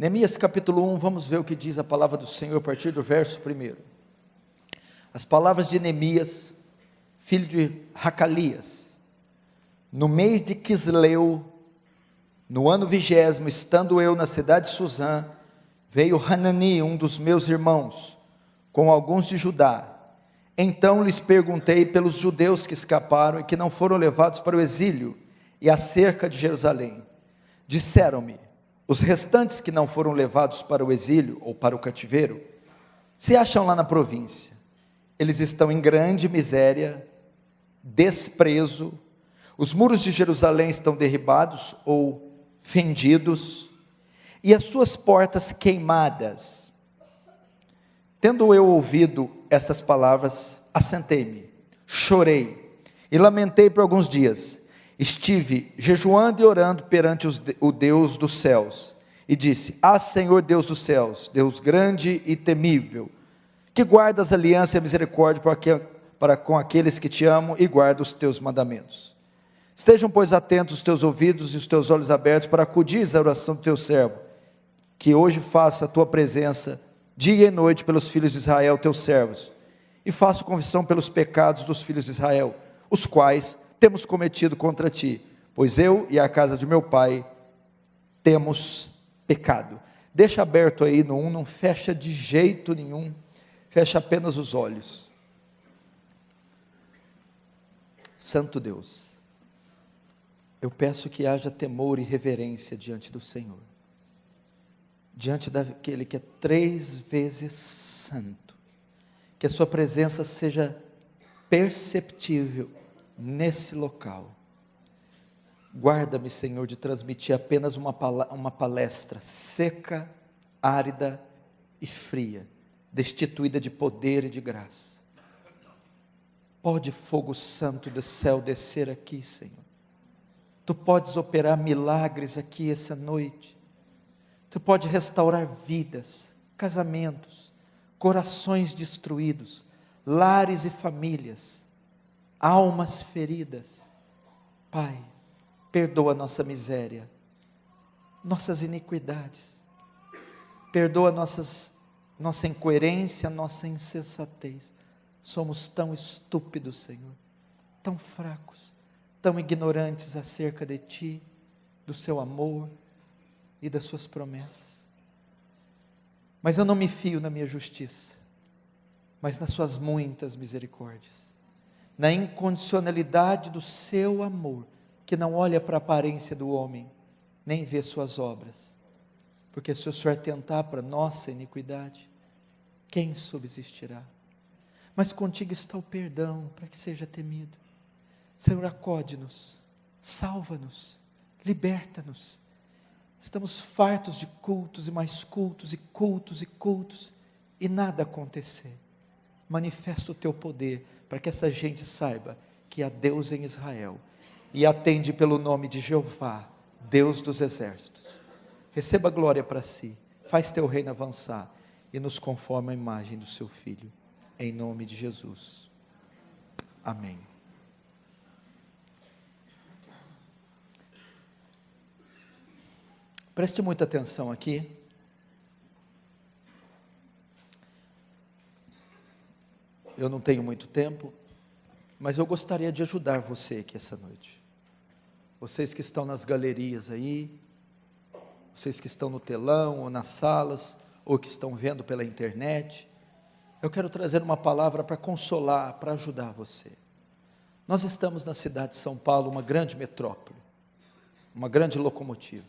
Neemias capítulo 1, vamos ver o que diz a palavra do Senhor a partir do verso 1. As palavras de Neemias, filho de Hacalias. No mês de Quisleu, no ano 20º, estando eu na cidade de Suzã, veio Hanani, um dos meus irmãos, com alguns de Judá. Então lhes perguntei pelos judeus que escaparam e que não foram levados para o exílio e acerca de Jerusalém. Disseram-me: os restantes que não foram levados para o exílio ou para o cativeiro, se acham lá na província. Eles estão em grande miséria, desprezo. Os muros de Jerusalém estão derribados ou fendidos, e as suas portas queimadas. Tendo eu ouvido estas palavras, assentei-me, chorei e lamentei por alguns dias. Estive jejuando e orando perante o Deus dos céus, e disse: Senhor Deus dos céus, Deus grande e temível, que guardas aliança e misericórdia para com aqueles que te amam e guardam os teus mandamentos. Estejam, pois, atentos os teus ouvidos e os teus olhos abertos para acudir à oração do teu servo, que hoje faça a tua presença dia e noite pelos filhos de Israel, teus servos, e faço confissão pelos pecados dos filhos de Israel, os quais temos cometido contra ti, pois eu e a casa de meu pai temos pecado. Deixa aberto aí no 1, não fecha de jeito nenhum, fecha apenas os olhos. Santo Deus, eu peço que haja temor e reverência diante do Senhor, diante daquele que é 3 vezes santo, que a sua presença seja perceptível nesse local. Guarda-me, Senhor, de transmitir apenas uma palestra seca, árida e fria, destituída de poder e de graça. Pode fogo santo do céu descer aqui, Senhor. Tu podes operar milagres aqui essa noite. Tu pode restaurar vidas, casamentos, corações destruídos, lares e famílias, almas feridas. Pai, perdoa nossa miséria, nossas iniquidades, perdoa nossa incoerência, nossa insensatez. Somos tão estúpidos, Senhor, tão fracos, tão ignorantes acerca de Ti, do Seu amor e das Suas promessas. Mas eu não me fio na minha justiça, mas nas Suas muitas misericórdias, na incondicionalidade do Seu amor, que não olha para a aparência do homem, nem vê suas obras, porque se o Senhor atentar para a nossa iniquidade, quem subsistirá? Mas contigo está o perdão, para que seja temido. Senhor, acode-nos, salva-nos, liberta-nos. Estamos fartos de cultos e mais cultos e cultos e cultos, e nada acontecer. Manifesta o teu poder, para que essa gente saiba que há Deus em Israel, e atende pelo nome de Jeová, Deus dos exércitos. Receba glória para si, faz teu reino avançar, e nos conforma à imagem do seu Filho, em nome de Jesus, amém. Preste muita atenção aqui. Eu não tenho muito tempo, mas eu gostaria de ajudar você aqui essa noite. Vocês que estão nas galerias aí, vocês que estão no telão ou nas salas, ou que estão vendo pela internet, eu quero trazer uma palavra para consolar, para ajudar você. Nós estamos na cidade de São Paulo, uma grande metrópole, uma grande locomotiva.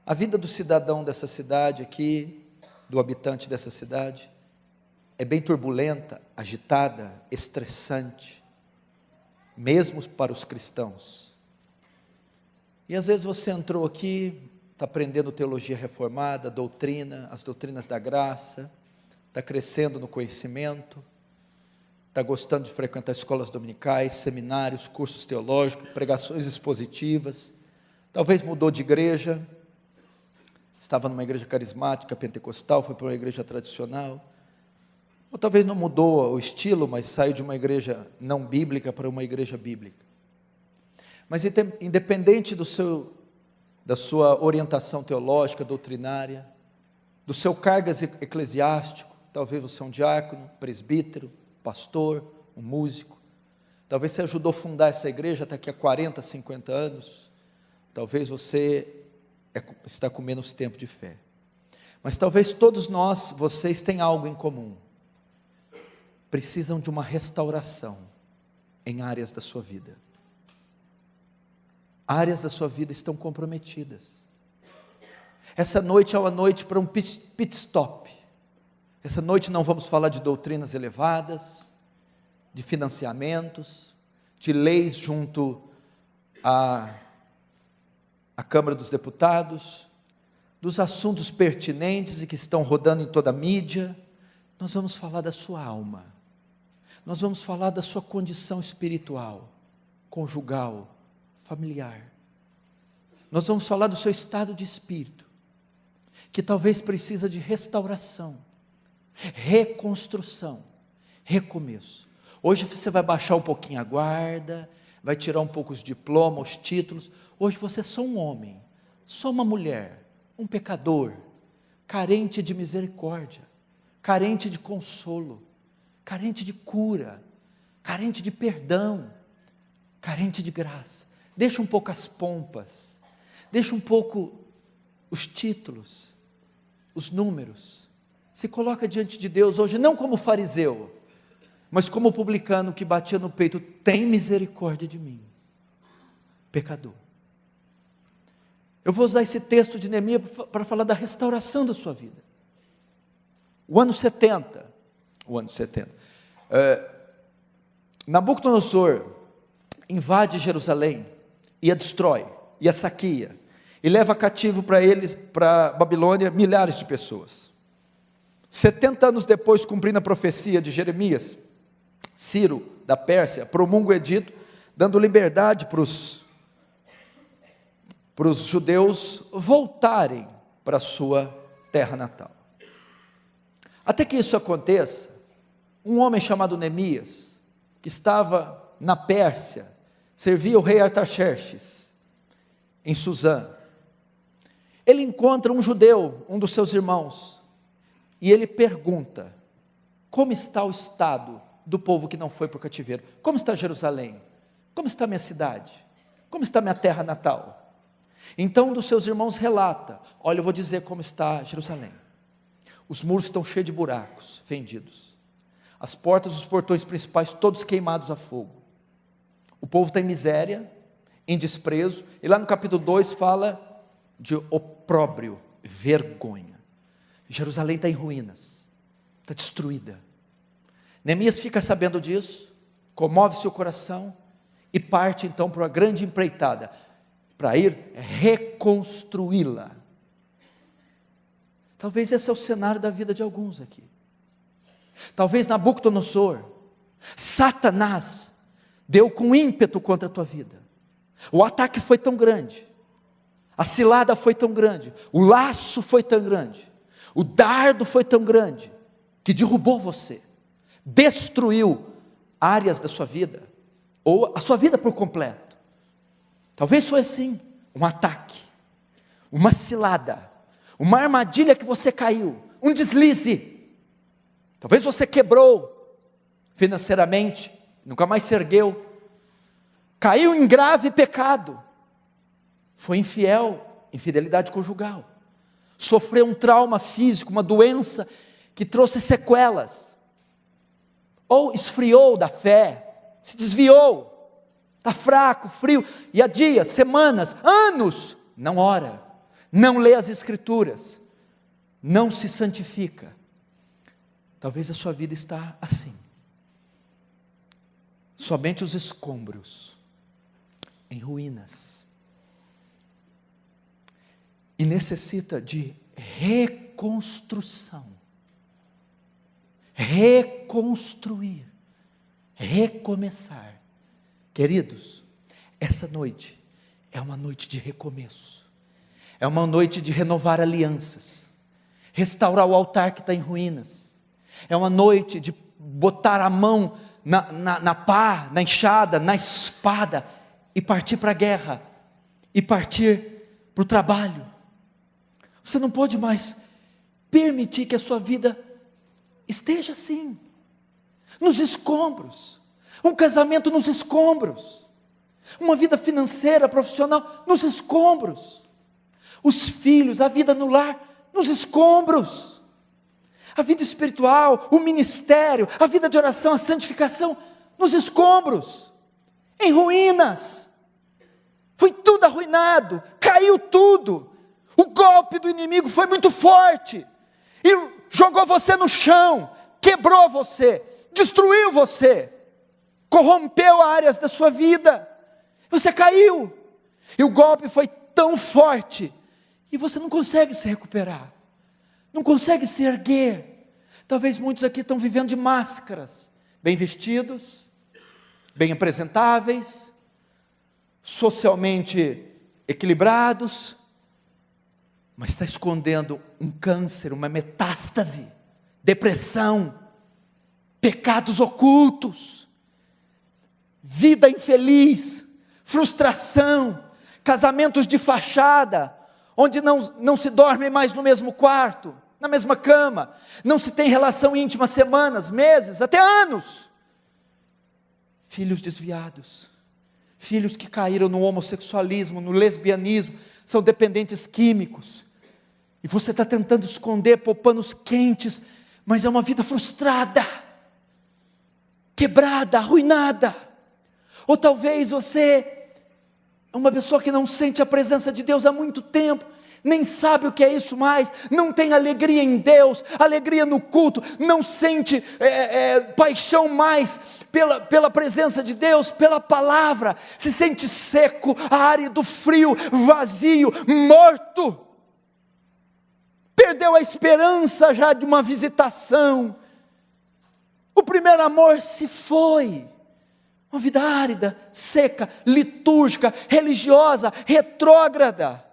A vida do cidadão dessa cidade aqui, do habitante dessa cidade, é bem turbulenta, agitada, estressante, mesmo para os cristãos. E às vezes você entrou aqui, está aprendendo teologia reformada, doutrina, as doutrinas da graça, está crescendo no conhecimento, está gostando de frequentar escolas dominicais, seminários, cursos teológicos, pregações expositivas, talvez mudou de igreja, estava numa igreja carismática, pentecostal, foi para uma igreja tradicional, ou talvez não mudou o estilo, mas saiu de uma igreja não bíblica para uma igreja bíblica. Mas independente da sua orientação teológica, doutrinária, do seu cargo eclesiástico. Talvez você é um diácono, presbítero, pastor, um músico. Talvez você ajudou a fundar essa igreja até aqui há 40, 50 anos. Talvez você está com menos tempo de fé. Mas talvez todos nós, vocês têm algo em comum. Precisam de uma restauração em áreas da sua vida. Áreas da sua vida estão comprometidas. Essa noite é uma noite para um pit stop. Essa noite não vamos falar de doutrinas elevadas, de financiamentos, de leis junto à Câmara dos Deputados, dos assuntos pertinentes e que estão rodando em toda a mídia. Nós vamos falar da sua alma. Nós vamos falar da sua condição espiritual, conjugal, familiar. Nós vamos falar do seu estado de espírito, que talvez precisa de restauração, reconstrução, recomeço. Hoje você vai baixar um pouquinho a guarda, vai tirar um pouco os diplomas, os títulos. Hoje você é só um homem, só uma mulher, um pecador, carente de misericórdia, carente de consolo, carente de cura, carente de perdão, carente de graça. Deixa um pouco as pompas, deixa um pouco os títulos, os números. Se coloca diante de Deus hoje, não como fariseu, mas como publicano que batia no peito: tem misericórdia de mim, pecador. Eu vou usar esse texto de Neemias para falar da restauração da sua vida. O ano 70, Nabucodonosor invade Jerusalém e a destrói, e a saqueia, e leva cativo para Babilônia, milhares de pessoas. 70 anos depois, cumprindo a profecia de Jeremias, Ciro, da Pérsia, promulga o edito, dando liberdade para os judeus voltarem para a sua terra natal. Até que isso aconteça, um homem chamado Neemias, que estava na Pérsia, servia o rei Artaxerxes, em Suzã. Ele encontra um judeu, um dos seus irmãos, e ele pergunta: como está o estado do povo que não foi para o cativeiro? Como está Jerusalém? Como está minha cidade? Como está minha terra natal? Então um dos seus irmãos relata: olha, eu vou dizer como está Jerusalém. Os muros estão cheios de buracos, fendidos. As portas dos portões principais todos queimados a fogo. O povo está em miséria, em desprezo. E lá no capítulo 2 fala de opróbrio, vergonha. Jerusalém está em ruínas, está destruída. Neemias fica sabendo disso, comove seu coração e parte então para uma grande empreitada, para ir reconstruí-la. Talvez esse é o cenário da vida de alguns aqui. Talvez Nabucodonosor, Satanás, deu com ímpeto contra a tua vida. O ataque foi tão grande, a cilada foi tão grande, o laço foi tão grande, o dardo foi tão grande, que derrubou você, destruiu áreas da sua vida, ou a sua vida por completo. Talvez foi assim, um ataque, uma cilada, uma armadilha que você caiu, um deslize. Talvez você quebrou financeiramente, nunca mais se ergueu, caiu em grave pecado, foi infiel, infidelidade conjugal, sofreu um trauma físico, uma doença que trouxe sequelas, ou esfriou da fé, se desviou, está fraco, frio, e há dias, semanas, anos, não ora, não lê as Escrituras, não se santifica. Talvez a sua vida está assim, somente os escombros, em ruínas, e necessita de reconstrução, reconstruir, recomeçar. Queridos, essa noite é uma noite de recomeço, é uma noite de renovar alianças, restaurar o altar que está em ruínas, é uma noite de botar a mão na pá, na enxada, na espada, e partir para a guerra, e partir para o trabalho. Você não pode mais permitir que a sua vida esteja assim, nos escombros. Um casamento nos escombros. Uma vida financeira, profissional, nos escombros. Os filhos, a vida no lar, nos escombros. A vida espiritual, o ministério, a vida de oração, a santificação, nos escombros. Em ruínas. Foi tudo arruinado, caiu tudo. O golpe do inimigo foi muito forte. E jogou você no chão, quebrou você, destruiu você. Corrompeu áreas da sua vida. Você caiu. E o golpe foi tão forte. E você não consegue se recuperar. Não consegue se erguer. Talvez muitos aqui estão vivendo de máscaras. Bem vestidos. Bem apresentáveis. Socialmente equilibrados. Mas está escondendo um câncer, uma metástase. Depressão. Pecados ocultos. Vida infeliz. Frustração, casamentos de fachada, onde não se dorme mais no mesmo quarto, na mesma cama, não se tem relação íntima semanas, meses, até anos. Filhos desviados, filhos que caíram no homossexualismo, no lesbianismo, são dependentes químicos, e você está tentando esconder, pôr panos quentes, mas é uma vida frustrada, quebrada, arruinada. Ou talvez você é uma pessoa que não sente a presença de Deus há muito tempo, nem sabe o que é isso mais, não tem alegria em Deus, alegria no culto, não sente paixão mais pela presença de Deus, pela palavra, se sente seco, árido, frio, vazio, morto, perdeu a esperança já de uma visitação, o primeiro amor se foi. Uma vida árida, seca, litúrgica, religiosa, retrógrada.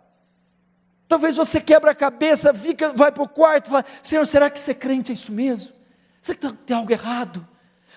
Talvez você quebra a cabeça, vai para o quarto e fala: Senhor, será que ser crente é isso mesmo? Será que tem algo errado?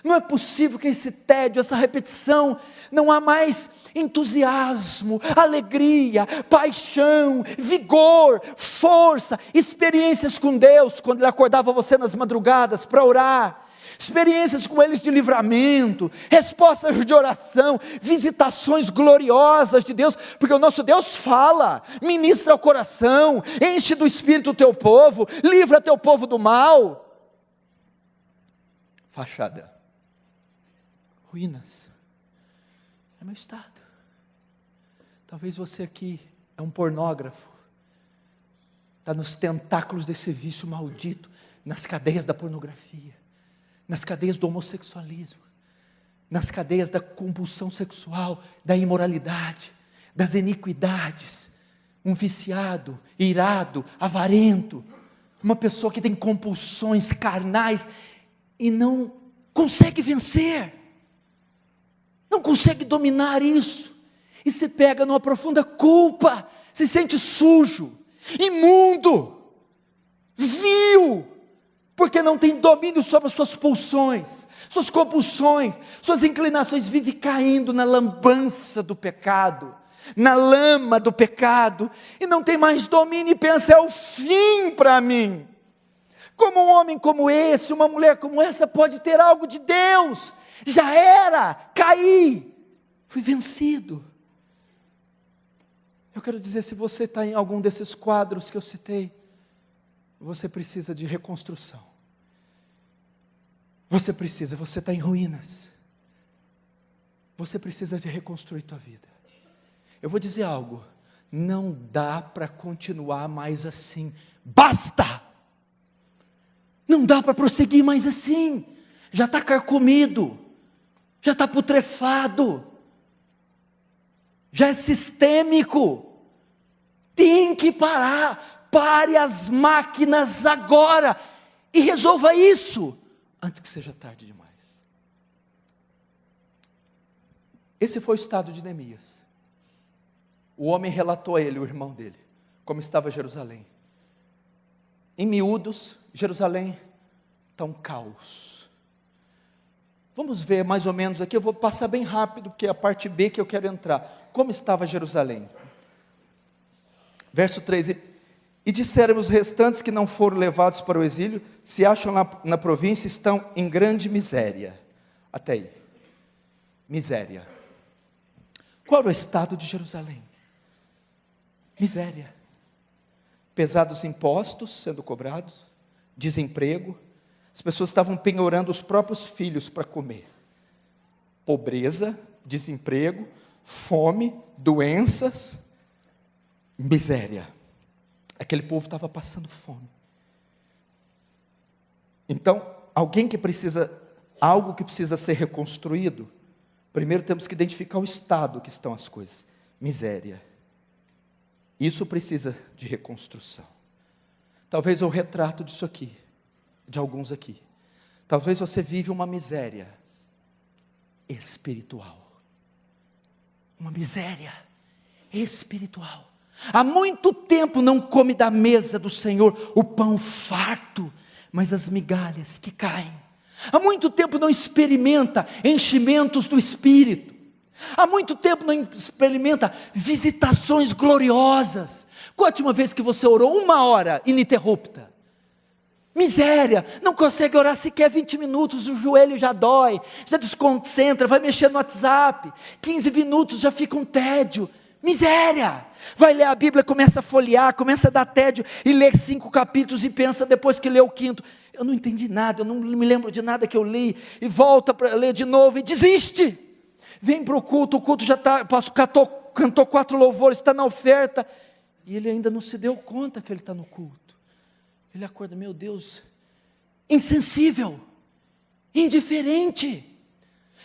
Não é possível que esse tédio, essa repetição, não há mais entusiasmo, alegria, paixão, vigor, força, experiências com Deus, quando Ele acordava você nas madrugadas para orar, experiências com eles de livramento, respostas de oração, visitações gloriosas de Deus, porque o nosso Deus fala, ministra o coração, enche do Espírito o teu povo, livra teu povo do mal. Fachada, ruínas, é meu estado. Talvez você aqui é um pornógrafo, está nos tentáculos desse vício maldito, nas cadeias da pornografia, nas cadeias do homossexualismo, nas cadeias da compulsão sexual, da imoralidade, das iniquidades, um viciado, irado, avarento, uma pessoa que tem compulsões carnais e não consegue vencer, não consegue dominar isso, e se pega numa profunda culpa, se sente sujo, imundo, vil, porque não tem domínio sobre as suas pulsões, suas compulsões, suas inclinações, vive caindo na lambança do pecado, na lama do pecado, e não tem mais domínio, e pensa: é o fim para mim. Como um homem como esse, uma mulher como essa pode ter algo de Deus? Já era, caí, fui vencido. Eu quero dizer, se você está em algum desses quadros que eu citei, você precisa de reconstrução. Você está em ruínas. Você precisa de reconstruir tua vida. Eu vou dizer algo, não dá para continuar mais assim. Basta! Não dá para prosseguir mais assim. Já está carcomido, já está putrefado, já é sistêmico. Tem que parar. Pare as máquinas agora e resolva isso antes que seja tarde demais. Esse foi o estado de Neemias. O homem relatou a ele, o irmão dele, como estava Jerusalém. Em miúdos, Jerusalém está um caos. Vamos ver mais ou menos aqui, eu vou passar bem rápido, porque é a parte B que eu quero entrar. Como estava Jerusalém? Verso 3, e disseram os restantes que não foram levados para o exílio, se acham na província, estão em grande miséria. Até aí, miséria. Qual era o estado de Jerusalém? Miséria. Pesados impostos sendo cobrados, desemprego, as pessoas estavam penhorando os próprios filhos para comer. Pobreza, desemprego, fome, doenças, miséria. Aquele povo estava passando fome. Então, algo que precisa ser reconstruído, primeiro temos que identificar o estado que estão as coisas. Miséria. Isso precisa de reconstrução. Talvez eu retrato disso aqui, de alguns aqui. Talvez você vive uma miséria espiritual. Uma miséria espiritual. Há muito tempo não come da mesa do Senhor o pão farto, mas as migalhas que caem. Há muito tempo não experimenta enchimentos do Espírito. Há muito tempo não experimenta visitações gloriosas. Qual a última vez que você orou 1 hora ininterrupta? Miséria, não consegue orar sequer 20 minutos, o joelho já dói, já desconcentra, vai mexer no WhatsApp, 15 minutos já fica um tédio. Miséria, vai ler a Bíblia, começa a folhear, começa a dar tédio, e lê 5 capítulos e pensa depois que lê o 5º, eu não entendi nada, eu não me lembro de nada que eu li, e volta para ler de novo e desiste. Vem para o culto já está, cantou 4 louvores, está na oferta, e ele ainda não se deu conta que ele está no culto. Ele acorda, meu Deus, insensível, indiferente.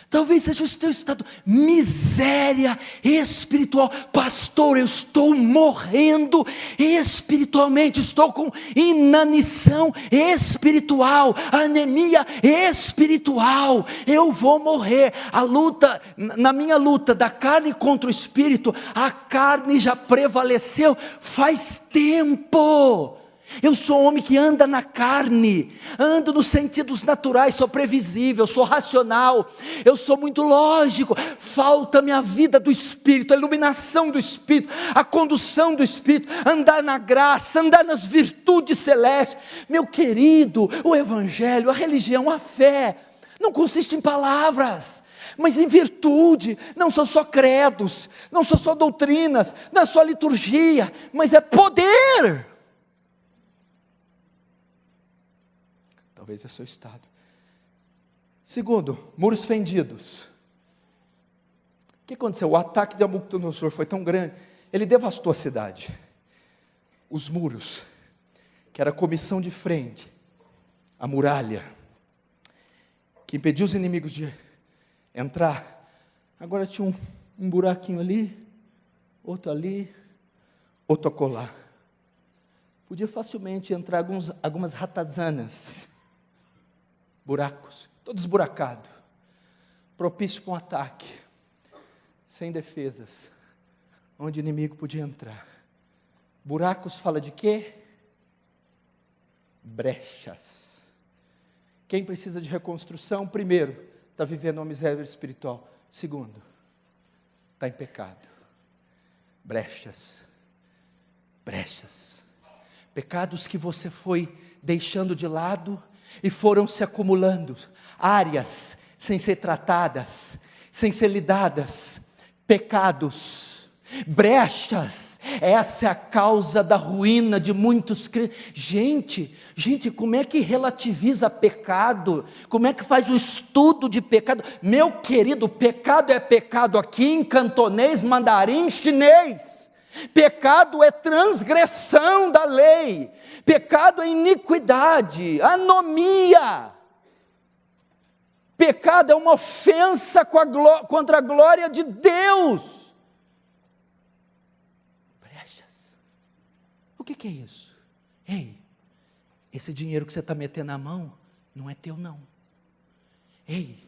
Talvez seja o teu estado, miséria espiritual. Pastor, eu estou morrendo espiritualmente, estou com inanição espiritual, anemia espiritual, eu vou morrer. A luta, na minha luta da carne contra o espírito, a carne já prevaleceu faz tempo. Eu sou um homem que anda na carne, ando nos sentidos naturais, sou previsível, sou racional, eu sou muito lógico, falta-me a vida do Espírito, a iluminação do Espírito, a condução do Espírito, andar na graça, andar nas virtudes celestes. Meu querido, o Evangelho, a religião, a fé, não consiste em palavras, mas em virtude. Não são só credos, não são só doutrinas, não é só liturgia, mas é poder. Talvez é seu estado. Segundo, muros fendidos. O que aconteceu? O ataque de Nabucodonosor foi tão grande, ele devastou a cidade. Os muros, que era a comissão de frente, a muralha, que impediu os inimigos de entrar, agora tinha um buraquinho ali, outro ali, outro acolá. Podia facilmente entrar algumas ratazanas, buracos, todo esburacado, propício para um ataque, sem defesas, onde o inimigo podia entrar. Buracos fala de quê? Brechas. Quem precisa de reconstrução, primeiro, está vivendo uma miséria espiritual. Segundo, está em pecado. Brechas. Brechas. Pecados que você foi deixando de lado e foram se acumulando, áreas sem ser tratadas, sem ser lidadas, pecados, brechas. Essa é a causa da ruína de muitos crentes. Gente, como é que relativiza pecado? Como é que faz o estudo de pecado? Meu querido, pecado é pecado aqui em cantonês, mandarim, chinês. Pecado é transgressão da lei, pecado é iniquidade, anomia, pecado é uma ofensa contra a glória de Deus. Brechas, o que é isso? Ei, esse dinheiro que você está metendo na mão, não é teu não. Ei,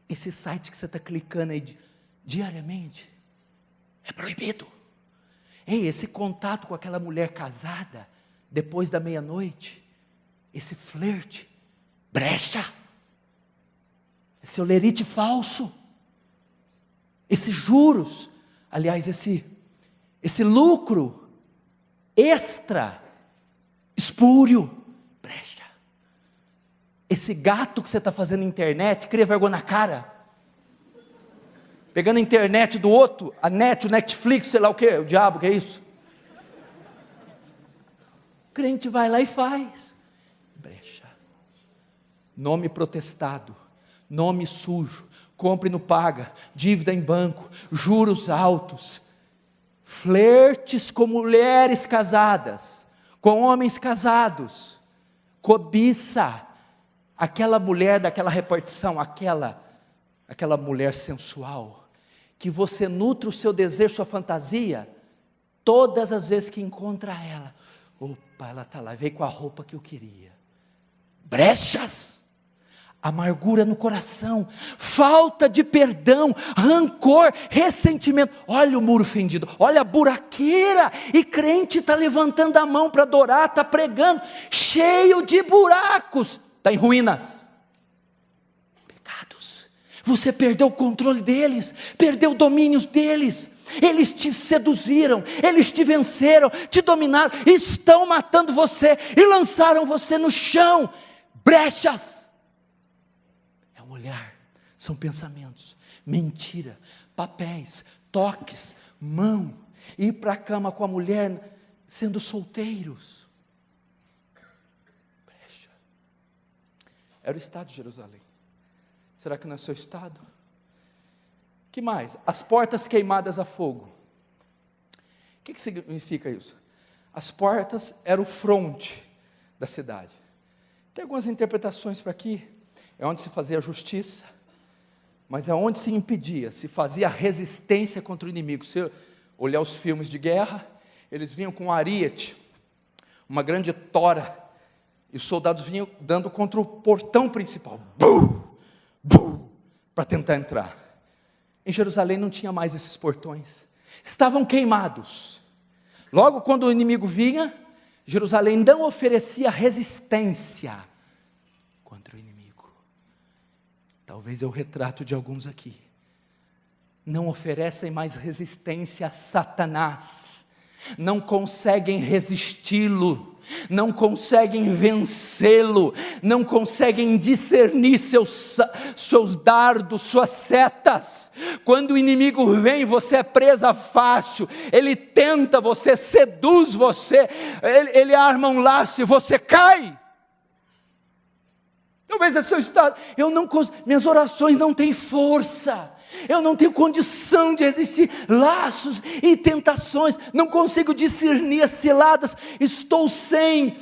esse site que você está clicando aí diariamente, é proibido. Ei, esse contato com aquela mulher casada, depois da meia-noite, esse flerte, brecha, esse olerite falso, esses juros, aliás, esse lucro, extra, espúrio, brecha. Esse gato que você está fazendo na internet, cria vergonha na cara. Pegando a internet do outro, a net, o Netflix, sei lá o que, o diabo, que é isso? O crente vai lá e faz. Brecha. Nome protestado, nome sujo, compra e não paga, dívida em banco, juros altos, flertes com mulheres casadas, com homens casados, cobiça, aquela mulher daquela repartição, aquela mulher sensual, que você nutre o seu desejo, sua fantasia, todas as vezes que encontra ela, opa, ela está lá, veio com a roupa que eu queria. Brechas, amargura no coração, falta de perdão, rancor, ressentimento. Olha o muro fendido, olha a buraqueira, e crente está levantando a mão para adorar, está pregando, cheio de buracos, está em ruínas. Pecados, você perdeu o controle deles, perdeu o domínio deles. Eles te seduziram, eles te venceram, te dominaram, estão matando você e lançaram você no chão. Brechas, é um olhar, são pensamentos, mentira, papéis, toques, mão, ir para a cama com a mulher sendo solteiros. Brecha. Era o estado de Jerusalém. Será que não é seu estado? Que mais? As portas queimadas a fogo. O que significa isso? As portas eram o fronte da cidade. Tem algumas interpretações para aqui. É onde se fazia a justiça, mas é onde se impedia, se fazia resistência contra o inimigo. Se olhar os filmes de guerra, eles vinham com um ariete, uma grande tora, e os soldados vinham dando contra o portão principal, para tentar entrar. Em Jerusalém não tinha mais esses portões, estavam queimados. Logo quando o inimigo vinha, Jerusalém não oferecia resistência contra o inimigo. Talvez é o retrato de alguns aqui. Não oferecem mais resistência a Satanás, não conseguem resisti-lo, não conseguem vencê-lo, não conseguem discernir seus dardos, suas setas. Quando o inimigo vem, você é presa fácil, ele tenta você, seduz você, ele arma um laço e você cai. Talvez é seu estado. Minhas orações não têm força, eu não tenho condição de resistir laços e tentações, não consigo discernir as ciladas, estou sem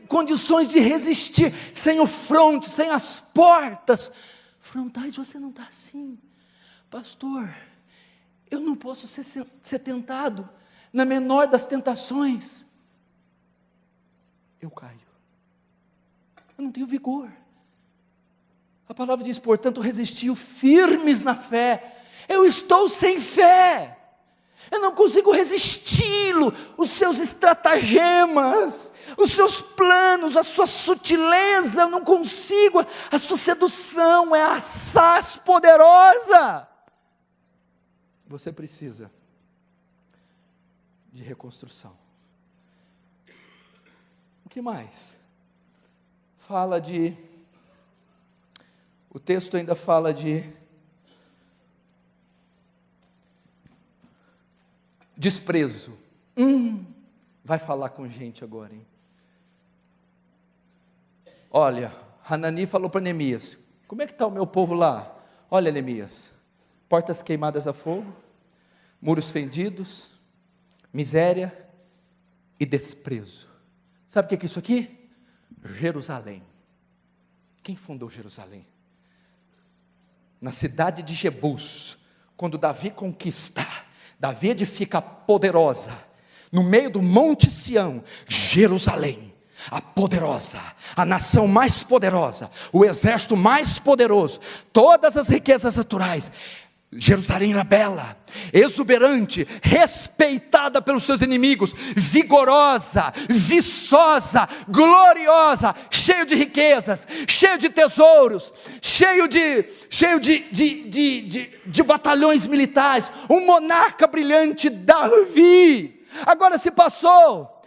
condições de resistir, sem o fronte, sem as portas frontais. Você não está assim, pastor. Eu não posso ser tentado na menor das tentações, eu caio, eu não tenho vigor. A palavra diz, portanto, resistiu firmes na fé. Eu estou sem fé, eu não consigo resisti-lo, os seus estratagemas, os seus planos, a sua sutileza, eu não consigo, a sua sedução é assaz poderosa. Você precisa de reconstrução. O que mais? O texto ainda fala de desprezo. Vai falar com gente agora, hein? Olha, Hanani falou para Neemias, como é que está o meu povo lá? Olha, Neemias, portas queimadas a fogo, muros fendidos, miséria e desprezo. Sabe o que é isso aqui? Jerusalém. Quem fundou Jerusalém? Na cidade de Jebus, quando Davi conquista, Davi edifica poderosa, no meio do Monte Sião, Jerusalém, a poderosa, a nação mais poderosa, o exército mais poderoso, todas as riquezas naturais. Jerusalém era bela, exuberante, respeitada pelos seus inimigos, vigorosa, viçosa, gloriosa, cheio de riquezas, cheio de tesouros, cheio de batalhões militares, um monarca brilhante, Davi, agora se passou,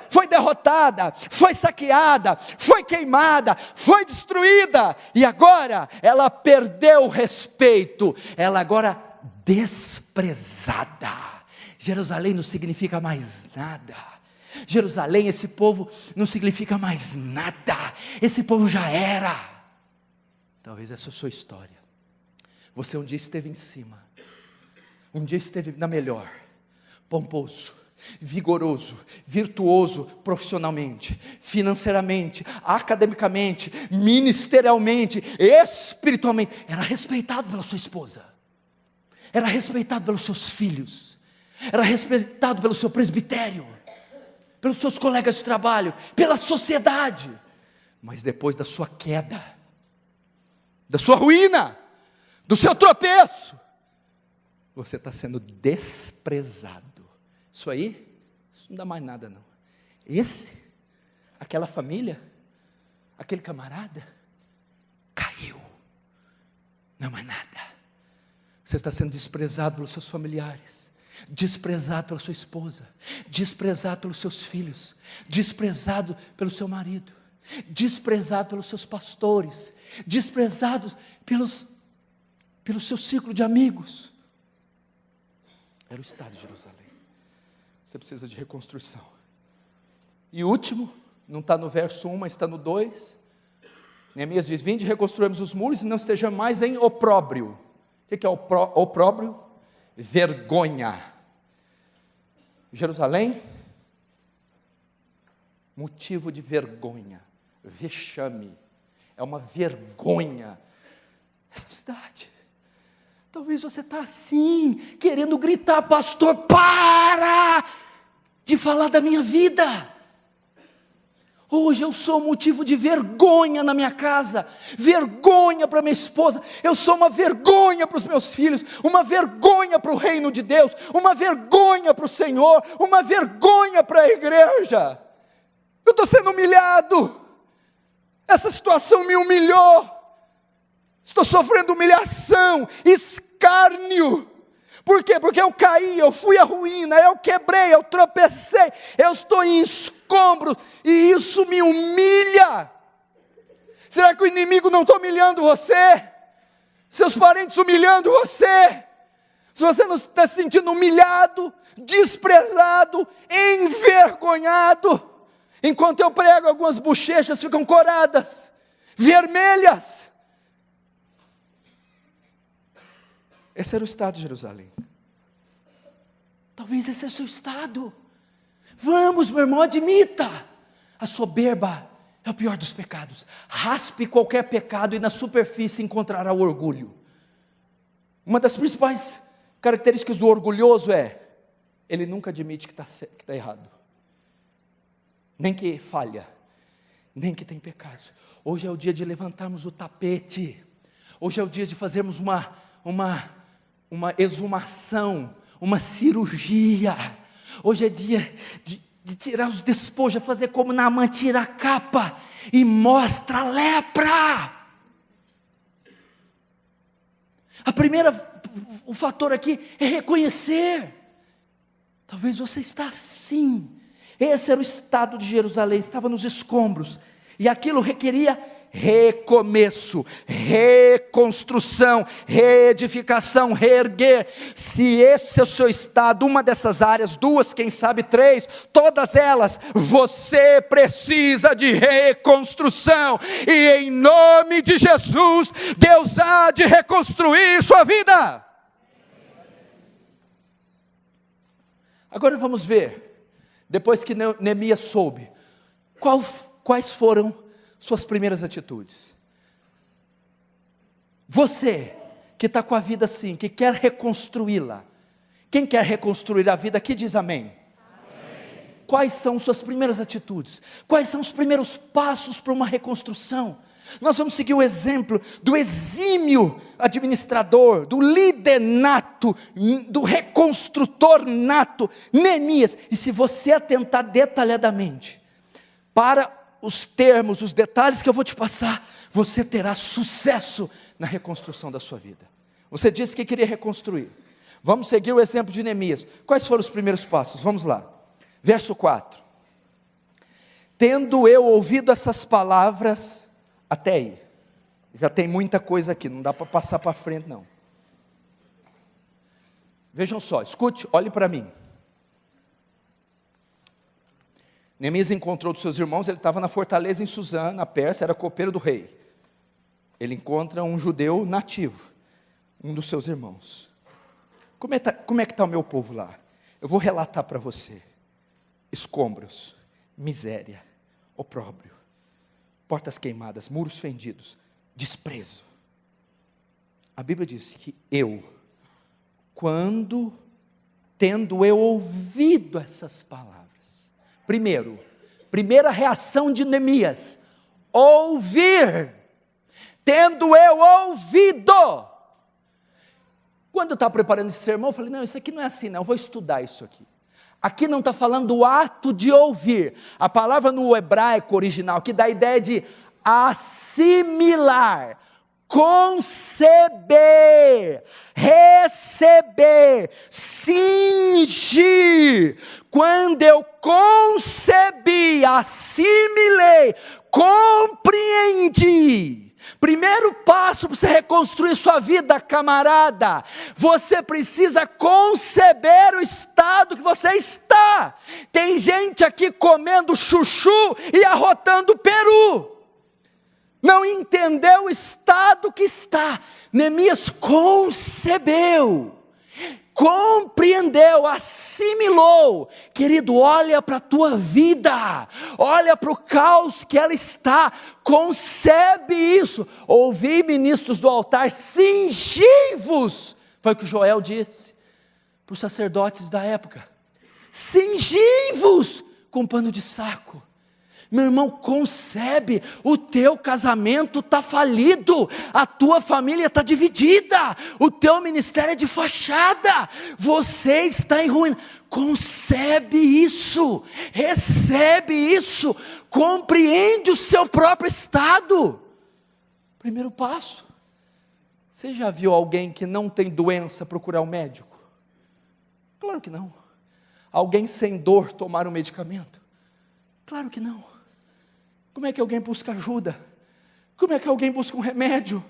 foi derrotada, foi saqueada, foi queimada, foi destruída, e agora ela perdeu o respeito, ela agora desprezada. Jerusalém não significa mais nada. Jerusalém, esse povo não significa mais nada. Esse povo já era. Talvez essa é a sua história. Você um dia esteve em cima, um dia esteve na melhor, pomposo, vigoroso, virtuoso profissionalmente, financeiramente, academicamente, ministerialmente, espiritualmente. Era respeitado pela sua esposa, era respeitado pelos seus filhos, era respeitado pelo seu presbitério, pelos seus colegas de trabalho, pela sociedade. Mas depois da sua queda, da sua ruína, do seu tropeço, você está sendo desprezado. Isso aí, isso não dá mais nada não. Aquela família, aquele camarada, caiu, não é mais nada. Você está sendo desprezado pelos seus familiares, desprezado pela sua esposa, desprezado pelos seus filhos, desprezado pelo seu marido, desprezado pelos seus pastores, desprezado pelo seu círculo de amigos. Era o estado de Jerusalém. Você precisa de reconstrução. E último, não está no verso 1, mas está no 2. Neemias diz: vinde, reconstruímos os muros e não estejamos mais em opróbrio. O que é opróbrio? Vergonha. Jerusalém, motivo de vergonha, vexame, é uma vergonha. Essa cidade, talvez você está assim, querendo gritar: pastor, para de falar da minha vida. Hoje eu sou motivo de vergonha na minha casa, vergonha para minha esposa, eu sou uma vergonha para os meus filhos, uma vergonha para o reino de Deus, uma vergonha para o Senhor, uma vergonha para a igreja. Eu estou sendo humilhado, essa situação me humilhou, estou sofrendo humilhação, escárnio. Por quê? Porque eu caí, eu fui à ruína, eu quebrei, eu tropecei, eu estou em escombros, e isso me humilha. Será que o inimigo não está humilhando você? Seus parentes humilhando você? Se você não está se sentindo humilhado, desprezado, envergonhado, enquanto eu prego, algumas bochechas ficam coradas, vermelhas. Esse era o estado de Jerusalém. Talvez esse é o seu estado. Vamos, meu irmão, admita. A soberba é o pior dos pecados. Raspe qualquer pecado e na superfície encontrará o orgulho. Uma das principais características do orgulhoso é: ele nunca admite que está errado, nem que falha, nem que tem pecados. Hoje é o dia de levantarmos o tapete. Hoje é o dia de fazermos uma exumação, uma cirurgia. Hoje é dia de tirar os despojos, fazer como Naamã, tira a capa e mostra a lepra. O fator aqui é reconhecer. Talvez você está assim. Esse era o estado de Jerusalém, estava nos escombros, e aquilo requeria recomeço, reconstrução, reedificação, reerguer. Se esse é o seu estado, uma dessas áreas, duas, quem sabe três, todas elas, você precisa de reconstrução, e em nome de Jesus, Deus há de reconstruir sua vida. Agora vamos ver, depois que Neemias soube, quais foram suas primeiras atitudes. Você que está com a vida assim, que quer reconstruí-la, quem quer reconstruir a vida aqui diz amém. Amém. Quais são suas primeiras atitudes? Quais são os primeiros passos para uma reconstrução? Nós vamos seguir o exemplo do exímio administrador, do líder nato, do reconstrutor nato, Neemias. E se você atentar detalhadamente para os termos, os detalhes que eu vou te passar, você terá sucesso na reconstrução da sua vida. Você disse que queria reconstruir, Vamos seguir o exemplo de Neemias. Quais foram os primeiros passos? Vamos lá. Verso 4. Tendo eu ouvido essas palavras, até aí. Já tem muita coisa aqui, não dá para passar para frente não. Vejam só, escute, olhe para mim. Neemias encontrou dos seus irmãos, ele estava na fortaleza em Suzã, na Pérsia, era copeiro do rei. Ele encontra um judeu nativo, um dos seus irmãos. Como é que está o meu povo lá? Eu vou relatar para você. Escombros, miséria, opróbrio, portas queimadas, muros fendidos, desprezo. A Bíblia diz que tendo eu ouvido essas palavras, primeira reação de Neemias, ouvir, tendo eu ouvido. Quando eu estava preparando esse sermão, eu falei, não, isso aqui não é assim não, eu vou estudar isso aqui. Aqui não está falando do ato de ouvir, a palavra no hebraico original, que dá a ideia de assimilar, conceber, receber, cingir. Quando eu concebi, assimilei, compreendi. Primeiro passo para você reconstruir sua vida, camarada, você precisa conceber o estado que você está. Tem gente aqui comendo chuchu e arrotando peru. Não entendeu o estado que está. Neemias concebeu, compreendeu, assimilou. Querido, olha para a tua vida, olha para o caos que ela está, concebe isso. Ouvi ministros do altar, cingi-vos, foi o que Joel disse para os sacerdotes da época, cingi-vos com pano de saco. Meu irmão, concebe, o teu casamento está falido, a tua família está dividida, o teu ministério é de fachada, você está em ruína. Concebe isso, recebe isso, compreende o seu próprio estado. Primeiro passo. Você já viu alguém que não tem doença procurar um médico? Claro que não. Alguém sem dor tomar um medicamento? Claro que não. Como é que alguém busca ajuda? Como é que alguém busca um remédio?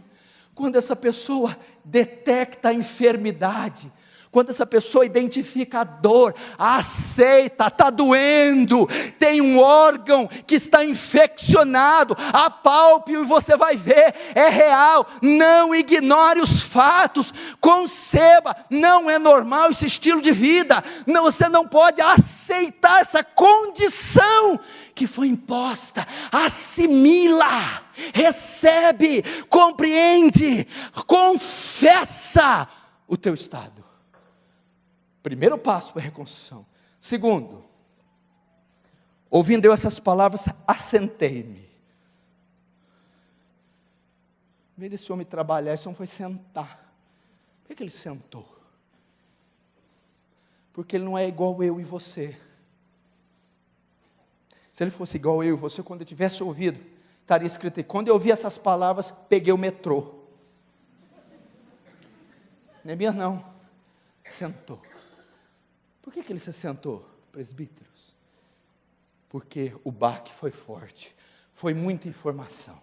Quando essa pessoa detecta a enfermidade, quando essa pessoa identifica a dor, aceita, está doendo, tem um órgão que está infeccionado, apalpe-o e você vai ver, é real. Não ignore os fatos, conceba, não é normal esse estilo de vida, não, você não pode aceitar essa condição que foi imposta. Assimila, recebe, compreende, confessa o teu estado. Primeiro passo para a reconstrução. Segundo, ouvindo eu essas palavras, assentei-me. Em vez desse homem trabalhar, esse homem foi sentar. Por que ele sentou? Porque ele não é igual eu e você. Se ele fosse igual eu e você, quando eu tivesse ouvido, estaria escrito aí, quando eu ouvi essas palavras, peguei o metrô. Neemias não, sentou. Por que ele se sentou, presbíteros? Porque o baque foi forte, foi muita informação.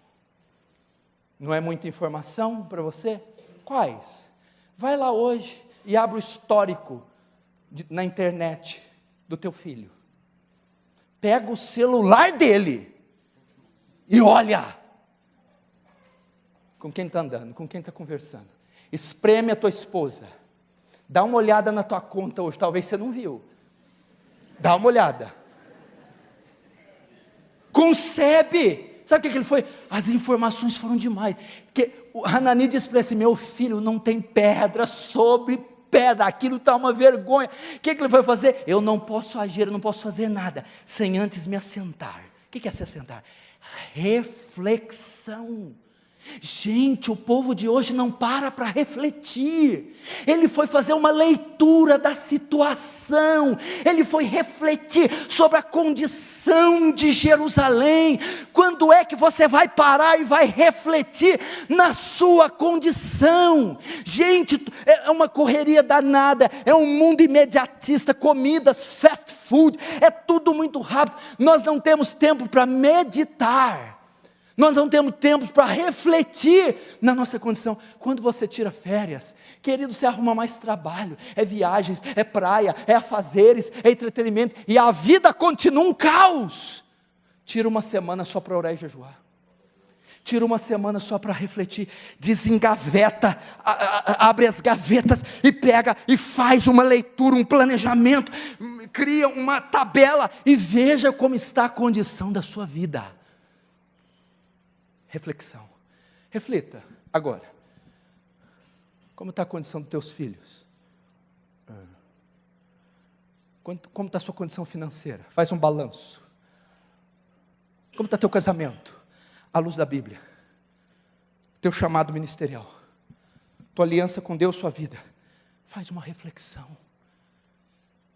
Não é muita informação para você? Quais? Vai lá hoje e abre o histórico na internet do teu filho. Pega o celular dele e olha. Com quem está andando, com quem está conversando. Espreme a tua esposa. Dá uma olhada na tua conta hoje, talvez você não viu. Dá uma olhada. Concebe. Sabe o que ele foi? As informações foram demais. Porque o Hanani disse para ele assim, meu filho, não tem pedra sobre pedra, aquilo está uma vergonha. O que ele foi fazer? Eu não posso agir, eu não posso fazer nada, sem antes me assentar. O que é se assentar? Reflexão. Gente, o povo de hoje não para refletir. Ele foi fazer uma leitura da situação, ele foi refletir sobre a condição de Jerusalém. Quando é que você vai parar e vai refletir na sua condição? Gente, é uma correria danada, é um mundo imediatista, comidas, fast food, é tudo muito rápido. Nós não temos tempo para meditar. Nós não temos tempo para refletir na nossa condição. Quando você tira férias, querido, você arruma mais trabalho, é viagens, é praia, é afazeres, é entretenimento, e a vida continua um caos. Tira uma semana só para orar e jejuar. Tira uma semana só para refletir, desengaveta, abre as gavetas e pega e faz uma leitura, um planejamento, cria uma tabela e veja como está a condição da sua vida. Reflexão. Reflita agora. Como está a condição dos teus filhos? Como está a sua condição financeira? Faz um balanço. Como está teu casamento? À luz da Bíblia. Teu chamado ministerial. Tua aliança com Deus, sua vida. Faz uma reflexão.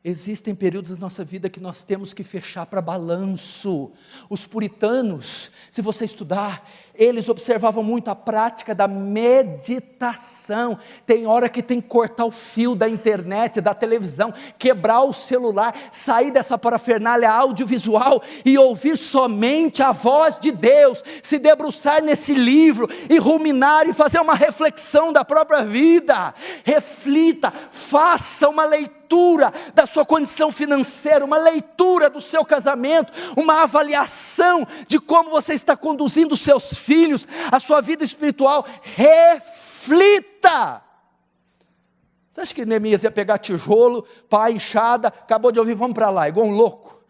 Existem períodos da nossa vida que nós temos que fechar para balanço. Os puritanos, se você estudar, eles observavam muito a prática da meditação. Tem hora que tem que cortar o fio da internet, da televisão, quebrar o celular, sair dessa parafernália audiovisual e ouvir somente a voz de Deus, se debruçar nesse livro e ruminar e fazer uma reflexão da própria vida. Reflita, faça uma leitura da sua condição financeira, uma leitura do seu casamento, uma avaliação de como você está conduzindo os seus filhos, a sua vida espiritual. Reflita. Você acha que Neemias ia pegar tijolo, pá, enxada, acabou de ouvir, vamos para lá, igual um louco?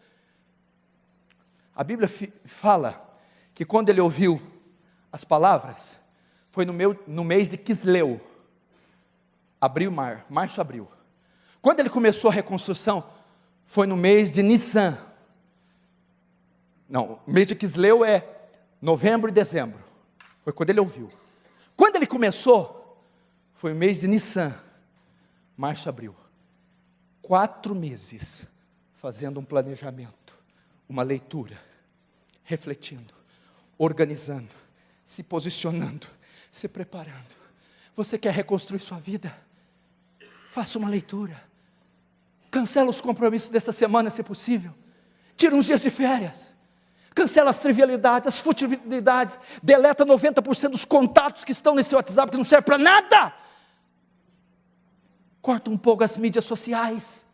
A Bíblia fala que quando ele ouviu as palavras, foi no mês de Quisleu, abriu o mar, março, abril. Quando ele começou a reconstrução, foi no mês de Nissan. Não, o mês de Quisleu é novembro e dezembro. Foi quando ele ouviu. Quando ele começou, foi o mês de Nissan, março, abril. 4 meses fazendo um planejamento, uma leitura, refletindo, organizando, se posicionando, se preparando. Você quer reconstruir sua vida? Faça uma leitura. Cancela os compromissos dessa semana, se possível. Tira uns dias de férias. Cancela as trivialidades, as futilidades. Deleta 90% dos contatos que estão nesse WhatsApp, que não serve para nada. Corta um pouco as mídias sociais.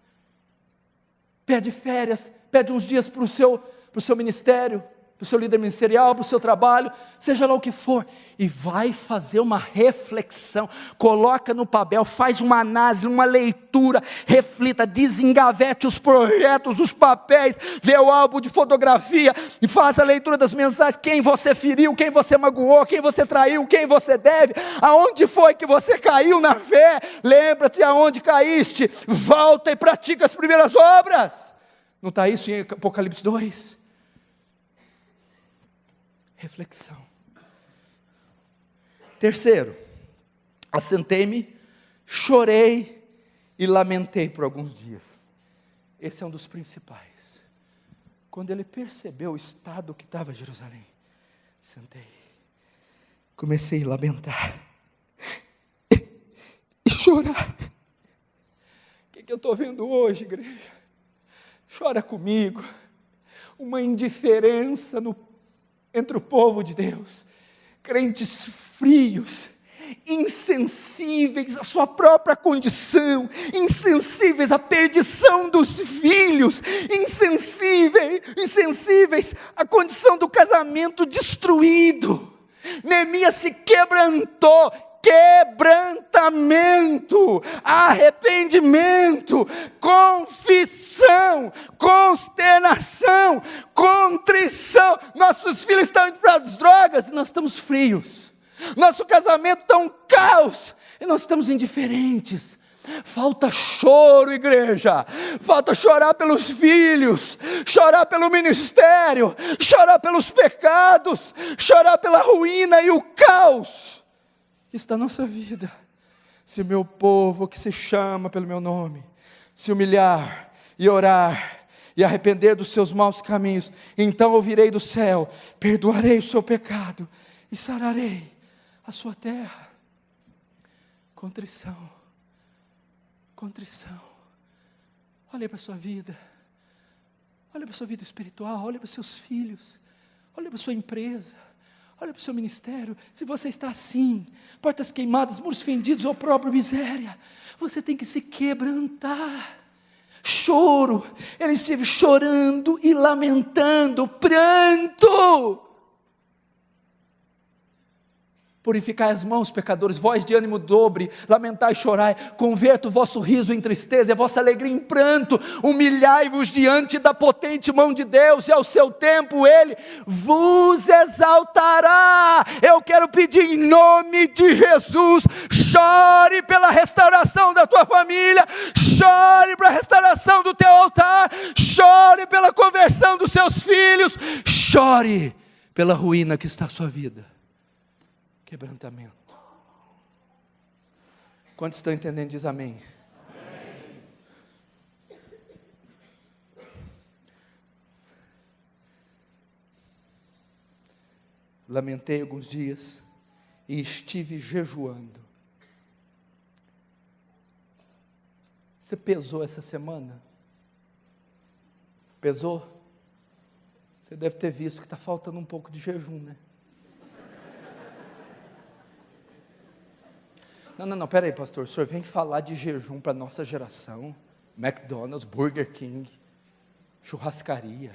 Pede férias, pede uns dias para o seu ministério, para o seu líder ministerial, para o seu trabalho, seja lá o que for, e vai fazer uma reflexão, coloca no papel, faz uma análise, uma leitura, reflita, desengavete os projetos, os papéis, vê o álbum de fotografia, e faça a leitura das mensagens, quem você feriu, quem você magoou, quem você traiu, quem você deve, aonde foi que você caiu na fé, lembra-te aonde caíste, volta e pratica as primeiras obras. Não está isso em Apocalipse 2? Reflexão. Terceiro, assentei-me, chorei e lamentei por alguns dias. Esse é um dos principais. Quando ele percebeu o estado que estava Jerusalém, sentei, comecei a lamentar e chorar. O que eu estou vendo hoje, igreja? Chora comigo. Uma indiferença entre o povo de Deus, crentes frios, insensíveis à sua própria condição, insensíveis à perdição dos filhos, insensíveis à condição do casamento destruído. Neemias se quebrantou. Quebrantamento, arrependimento, confissão, consternação, contrição. Nossos filhos estão indo para as drogas e nós estamos frios. Nosso casamento está um caos e nós estamos indiferentes. Falta choro, igreja. Falta chorar pelos filhos, chorar pelo ministério, chorar pelos pecados, chorar pela ruína e o caos que está na nossa vida. Se o meu povo que se chama pelo meu nome se humilhar e orar e arrepender dos seus maus caminhos, então ouvirei do céu, perdoarei o seu pecado e sararei a sua terra. Contrição. Contrição. Olha para a sua vida. Olha para a sua vida espiritual. Olha para os seus filhos. Olha para a sua empresa. Olha para o seu ministério. Se você está assim, portas queimadas, muros fendidos, opróbrio, miséria, você tem que se quebrantar. Choro. Ele esteve chorando e lamentando. Pranto. Purificai as mãos, pecadores, voz de ânimo dobre, lamentai e chorai, converta o vosso riso em tristeza, e a vossa alegria em pranto, humilhai-vos diante da potente mão de Deus, e ao seu tempo Ele vos exaltará. Eu quero pedir em nome de Jesus, chore pela restauração da tua família, chore pela restauração do teu altar, chore pela conversão dos seus filhos, chore pela ruína que está a sua vida. Quebrantamento. Quantos estão entendendo? Diz amém. Amém. Lamentei alguns dias e estive jejuando. Você pesou essa semana? Pesou? Você deve ter visto que está faltando um pouco de jejum, né? Não, peraí, pastor, o senhor vem falar de jejum para a nossa geração, McDonald's, Burger King, churrascaria.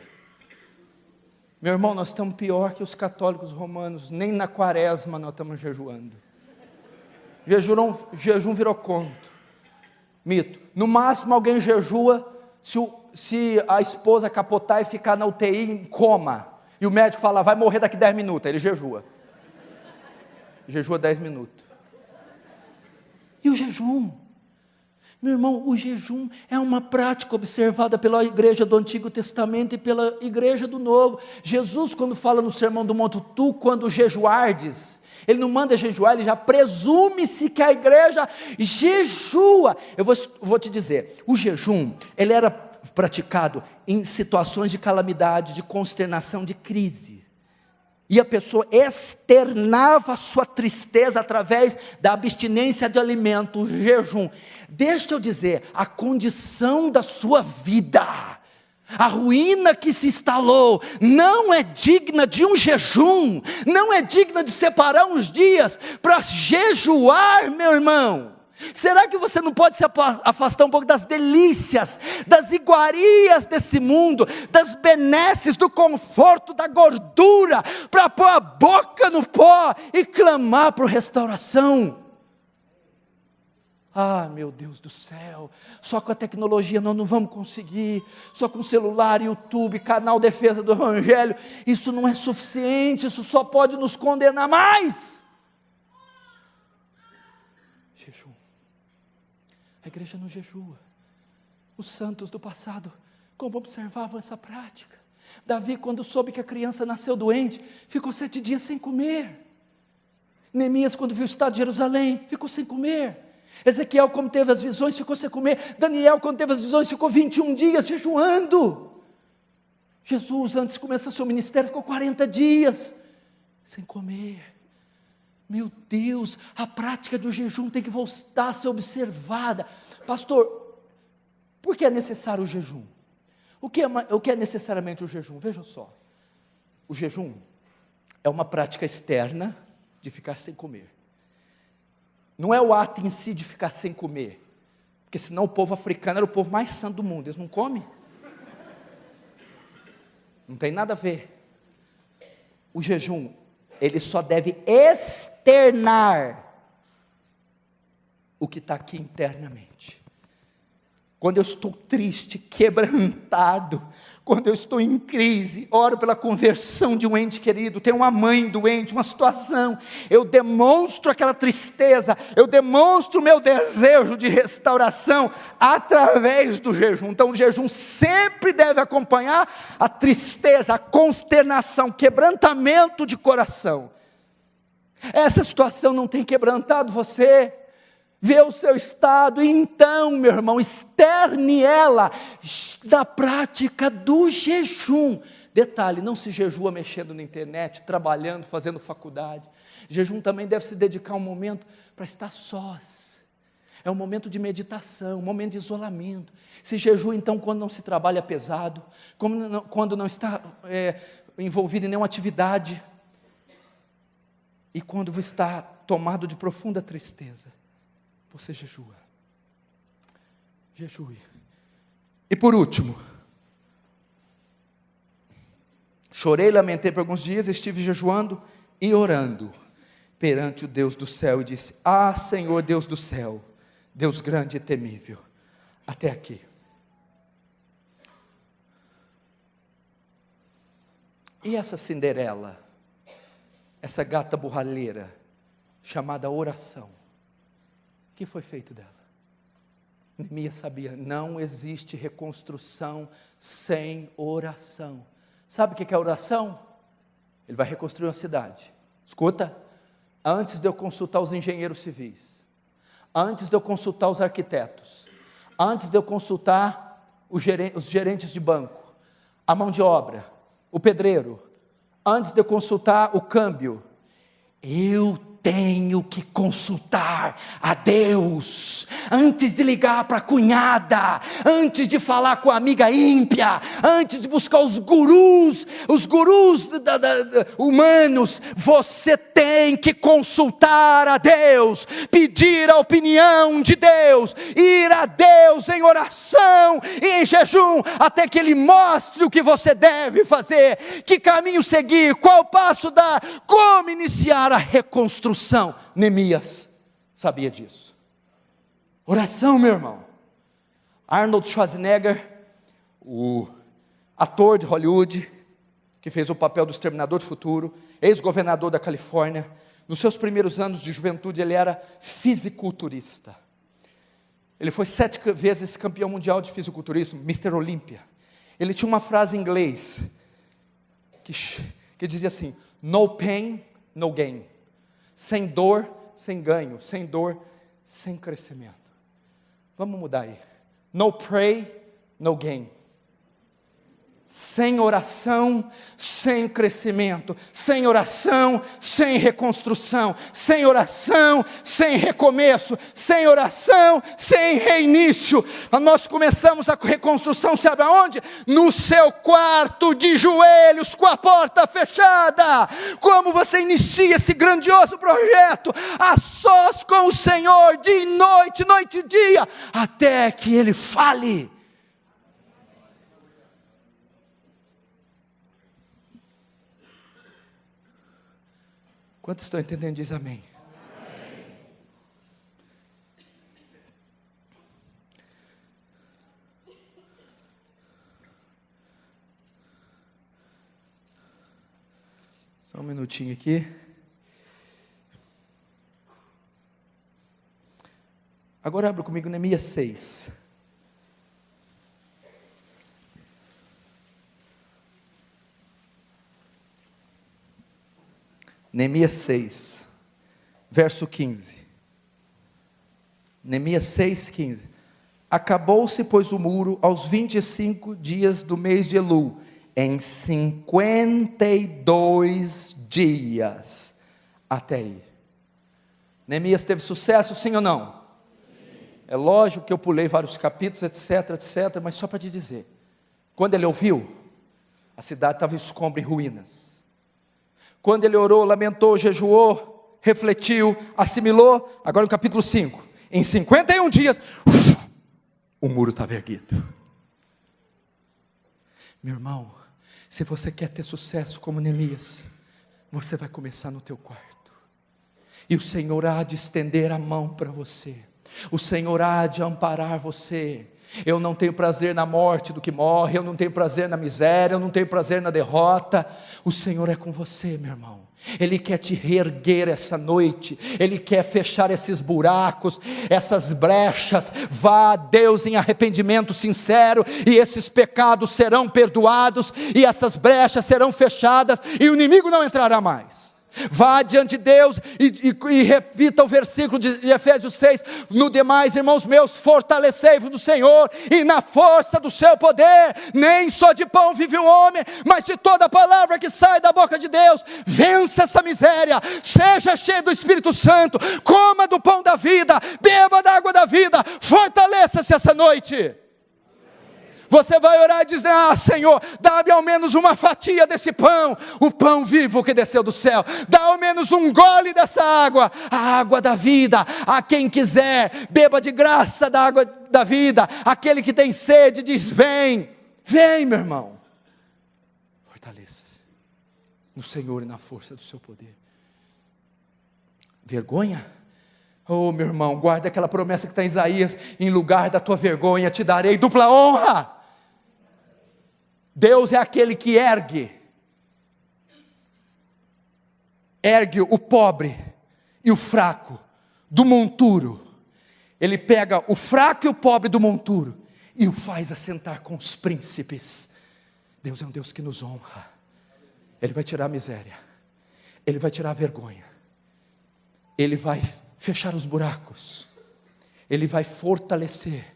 Meu irmão, nós estamos pior que os católicos romanos, nem na quaresma nós estamos jejuando. Jejum virou conto, mito. No máximo alguém jejua se a esposa capotar e ficar na UTI em coma, e o médico fala, vai morrer daqui 10 minutos, aí ele jejua. Jejua 10 minutos. E o jejum? Meu irmão, o jejum é uma prática observada pela igreja do Antigo Testamento e pela igreja do Novo. Jesus, quando fala no Sermão do Monte, tu quando jejuardes, ele não manda jejuar, ele já presume-se que a igreja jejua. Eu vou te dizer, o jejum, ele era praticado em situações de calamidade, de consternação, de crise. E a pessoa externava a sua tristeza através da abstinência de alimento, o jejum. Deixa eu dizer, a condição da sua vida, a ruína que se instalou, não é digna de um jejum, não é digna de separar uns dias para jejuar, meu irmão. Será que você não pode se afastar um pouco das delícias, das iguarias desse mundo, das benesses, do conforto, da gordura, para pôr a boca no pó e clamar por restauração? Ah, meu Deus do céu, só com a tecnologia nós não vamos conseguir, só com celular, YouTube, canal Defesa do Evangelho, isso não é suficiente, isso só pode nos condenar mais. Jejum. A igreja não jejua. Os santos do passado, como observavam essa prática? Davi, quando soube que a criança nasceu doente, ficou 7 dias sem comer. Neemias, quando viu o estado de Jerusalém, ficou sem comer. Ezequiel, quando teve as visões, ficou sem comer. Daniel, quando teve as visões, ficou 21 dias jejuando. Jesus, antes de começar seu ministério, ficou 40 dias sem comer. Meu Deus, a prática do jejum tem que voltar a ser observada. Pastor, por que é necessário o jejum? O que é necessariamente o jejum? Veja só, o jejum é uma prática externa de ficar sem comer. Não é o ato em si de ficar sem comer, porque senão o povo africano era o povo mais santo do mundo, eles não comem. Não tem nada a ver. O jejum, ele só deve externar o que está aqui internamente. quando eu estou triste, quebrantado, quando eu estou em crise, oro pela conversão de um ente querido, tem uma mãe doente, uma situação, eu demonstro aquela tristeza, eu demonstro o meu desejo de restauração através do jejum. Então o jejum sempre deve acompanhar a tristeza, a consternação, quebrantamento de coração. Essa situação não tem quebrantado você? Vê o seu estado, e então, meu irmão, externe ela da prática do jejum. Detalhe, não se jejua mexendo na internet, trabalhando, fazendo faculdade. Jejum também deve se dedicar um momento para estar sós. É um momento de meditação, um momento de isolamento. Se jejua então quando não se trabalha pesado, quando não está envolvido em nenhuma atividade, e quando você está tomado de profunda tristeza. Você jejua. Jejue. E por último, chorei e lamentei por alguns dias, estive jejuando e orando perante o Deus do céu, e disse: ah, Senhor Deus do céu, Deus grande e temível, até aqui. E essa Cinderela, essa gata borralheira, chamada oração, o que foi feito dela? Neemias sabia, não existe reconstrução sem oração. Sabe o que é oração? Ele vai reconstruir uma cidade. Escuta, antes de eu consultar os engenheiros civis, antes de eu consultar os arquitetos, antes de eu consultar os gerentes de banco, a mão de obra, o pedreiro, antes de eu consultar o câmbio, eu tenho que consultar a Deus, antes de ligar para a cunhada, antes de falar com a amiga ímpia, antes de buscar os gurus humanos, você tem que consultar a Deus, pedir a opinião de Deus, ir a Deus em oração e em jejum, até que Ele mostre o que você deve fazer, que caminho seguir, qual passo dar, como iniciar a reconstrução. Neemias sabia disso. Oração, meu irmão. Arnold Schwarzenegger, o ator de Hollywood, que fez o papel do Exterminador do Futuro, ex-governador da Califórnia, nos seus primeiros anos de juventude ele era fisiculturista. Ele foi 7 vezes campeão mundial de fisiculturismo, Mr. Olympia. Ele tinha uma frase em inglês que dizia assim: no pain, no gain. Sem dor, sem ganho. Sem dor, sem crescimento. Vamos mudar aí. No pray, no gain. Sem oração, sem crescimento. Sem oração, sem reconstrução. Sem oração, sem recomeço. Sem oração, sem reinício. Nós começamos a reconstrução, sabe aonde? No seu quarto de joelhos, com a porta fechada. Como você inicia esse grandioso projeto? A sós com o Senhor, dia e noite, noite e dia, até que Ele fale. Quantos estão entendendo? Diz amém. Amém. Só um minutinho aqui. Agora abra comigo Neemias 6. Neemias 6, verso 15. Neemias 6, 15. Acabou-se, pois, o muro aos 25 dias do mês de Elul, em 52 dias. Até aí. Neemias teve sucesso, sim ou não? Sim. É lógico que eu pulei vários capítulos, etc, etc, mas só para te dizer. Quando ele ouviu, a cidade estava em escombro e ruínas. Quando ele orou, lamentou, jejuou, refletiu, assimilou, agora no capítulo 5, em 51 dias, o muro estava erguido. Meu irmão, se você quer ter sucesso como Neemias, você vai começar no teu quarto, e o Senhor há de estender a mão para você. O Senhor há de amparar você. Eu não tenho prazer na morte do que morre, eu não tenho prazer na miséria, eu não tenho prazer na derrota. O Senhor é com você, meu irmão. Ele quer te reerguer essa noite, Ele quer fechar esses buracos, essas brechas. Vá a Deus em arrependimento sincero, e esses pecados serão perdoados, e essas brechas serão fechadas, e o inimigo não entrará mais. Vá diante de Deus e repita o versículo de Efésios 6, no demais, irmãos meus, fortalecei-vos do Senhor e na força do seu poder. Nem só de pão vive o homem, mas de toda palavra que sai da boca de Deus. Vença essa miséria, seja cheio do Espírito Santo, coma do pão da vida, beba da água da vida, fortaleça-se essa noite. Você vai orar e dizer: ah, Senhor, dá-me ao menos uma fatia desse pão, o pão vivo que desceu do céu. Dá ao menos um gole dessa água, a água da vida. A quem quiser, beba de graça da água da vida. Aquele que tem sede diz: vem, vem, meu irmão. Fortaleça-se no Senhor e na força do seu poder. Vergonha? Oh, meu irmão, guarda aquela promessa que está em Isaías: em lugar da tua vergonha te darei dupla honra. Deus é aquele que ergue o pobre e o fraco do monturo. Ele pega o fraco e o pobre do monturo e o faz assentar com os príncipes. Deus é um Deus que nos honra. Ele vai tirar a miséria, Ele vai tirar a vergonha, Ele vai fechar os buracos, Ele vai fortalecer.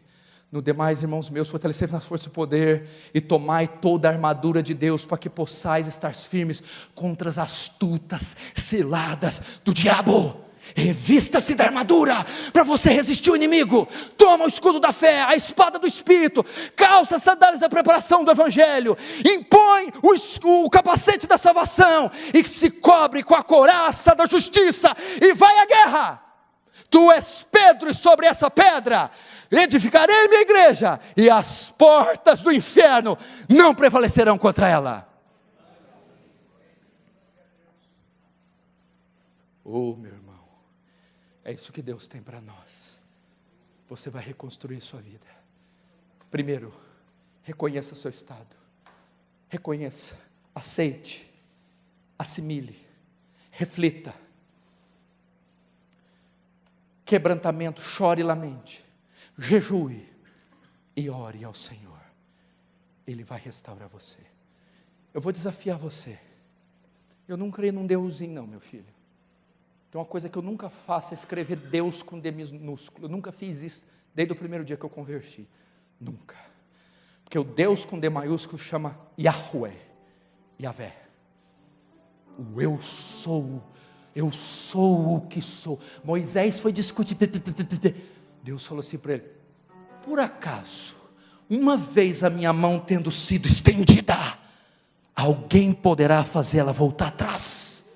No demais, irmãos meus, fortalecer na força e poder, e tomai toda a armadura de Deus, para que possais estar firmes contra as astutas ciladas do diabo. Revista-se da armadura, para você resistir ao inimigo. Toma o escudo da fé, a espada do Espírito, calça as sandálias da preparação do Evangelho, impõe o capacete da salvação, e se cobre com a couraça da justiça, e vai à guerra. Tu és Pedro, e sobre essa pedra edificarei minha igreja, e as portas do inferno não prevalecerão contra ela. Oh, meu irmão, é isso que Deus tem para nós. Você vai reconstruir sua vida. Primeiro, reconheça seu estado. Reconheça, aceite, assimile, reflita. Quebrantamento, chore e lamente, jejue e ore ao Senhor. Ele vai restaurar você. Eu vou desafiar você. Eu não creio num Deusinho não, meu filho. Tem uma coisa que eu nunca faço, é escrever Deus com D minúsculo. Eu nunca fiz isso desde o primeiro dia que eu converti. Nunca. Porque o Deus com D maiúsculo chama Yahweh, Yahvé. O eu sou o que sou. Moisés foi discutir. Deus falou assim para ele: por acaso, uma vez a minha mão tendo sido estendida, alguém poderá fazê-la voltar atrás?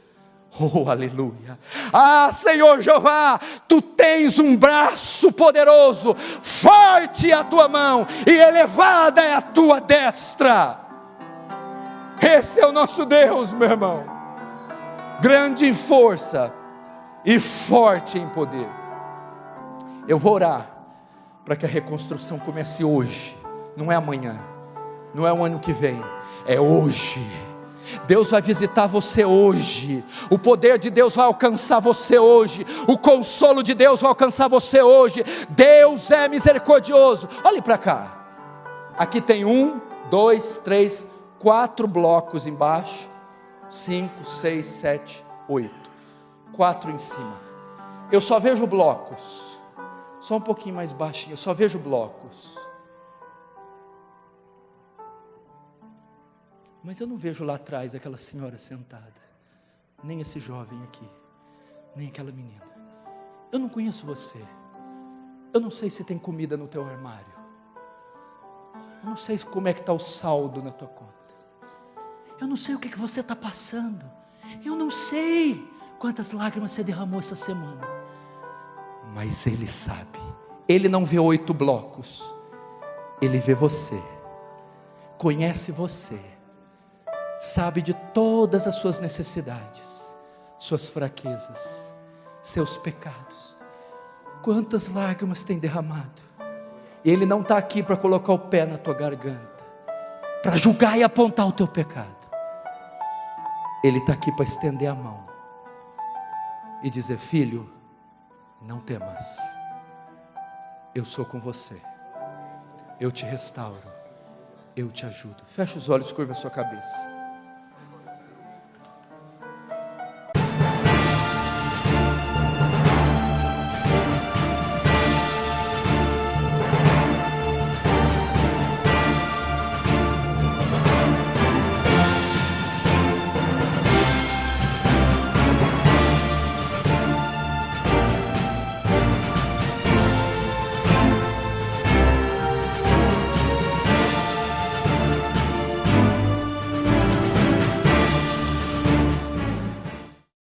Oh, aleluia. Ah, Senhor Jeová, Tu tens um braço poderoso, forte é a Tua mão, e elevada é a Tua destra. Esse é o nosso Deus, meu irmão, grande em força e forte em poder. Eu vou orar para que a reconstrução comece hoje, não é amanhã, não é o ano que vem, é hoje. Deus vai visitar você hoje, o poder de Deus vai alcançar você hoje, o consolo de Deus vai alcançar você hoje. Deus é misericordioso. Olhe para cá, aqui tem 1, 2, 3, 4 blocos embaixo, 5, 6, 7, 8, 4 em cima. Eu só vejo blocos, só um pouquinho mais baixinho, eu só vejo blocos. Mas eu não vejo lá atrás aquela senhora sentada, nem esse jovem aqui, nem aquela menina. Eu não conheço você. Eu não sei se tem comida no teu armário. Eu não sei como é que está o saldo na tua conta. Eu não sei o que você está passando. Eu não sei quantas lágrimas você derramou essa semana. Mas Ele sabe. Ele não vê 8 blocos. Ele vê você. Conhece você. Sabe de todas as suas necessidades, suas fraquezas, seus pecados. Quantas lágrimas tem derramado? Ele não está aqui para colocar o pé na tua garganta, para julgar e apontar o teu pecado. Ele está aqui para estender a mão e dizer: filho, não temas, eu sou com você, eu te restauro, eu te ajudo. Fecha os olhos, curva a sua cabeça.